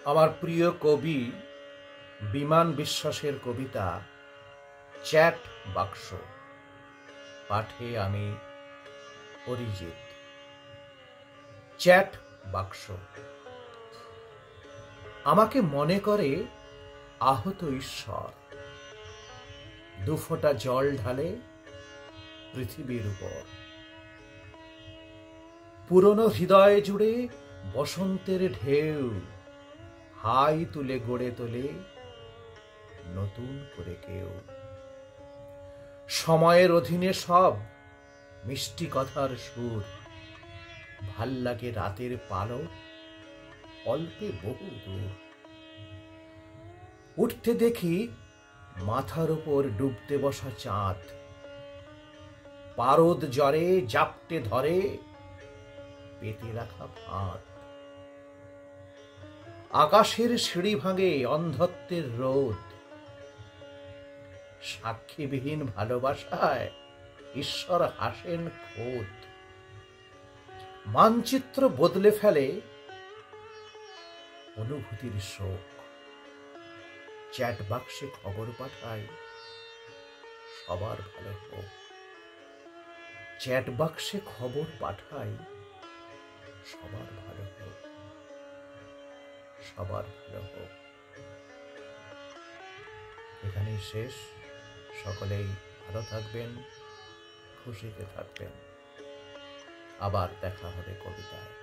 আমার প্রিয় কবি বিমান বিশ্বাসের কবিতা চ্যাট বাক্স পাঠে আমি অরিজিৎ। চ্যাট বাক্স আমাকে মনে করে আহত ঈশ্বর, দুফোঁটা জল ঢালে পৃথিবীর উপর। পুরনো হৃদয় জুড়ে বসন্তের ঢেউ হাই তুলে গড়ে তোলে নতুন করে কেউ। সময়ের অধীনে সব মিষ্টি কথার সুর, ভাল লাগে রাতের পালক অল্পে বহু দূর। উঠতে দেখি মাথার উপর ডুবতে বসা চাঁদ, পারদ জ্বরে জাপটে ধরে পেতে রাখা ভাত। আকাশের সিঁড়ি ভাঙে অন্ধত্বের রোদ, সাক্ষীবিহীন ভালোবাসায় ঈশ্বর হাসেন খোদ। মানচিত্র বদলে ফেলে অনুভূতির শোক, চ্যাট বাক্সে খবর পাঠায় সবার ভালো হোক। চ্যাট বাক্সে খবর পাঠায় সবার ভালো হোক, সবার ভালো হোক। এখানেই শেষ। সকলেই ভালো থাকবেন, খুশিতে থাকবেন। আবার দেখা হবে কবিতায়।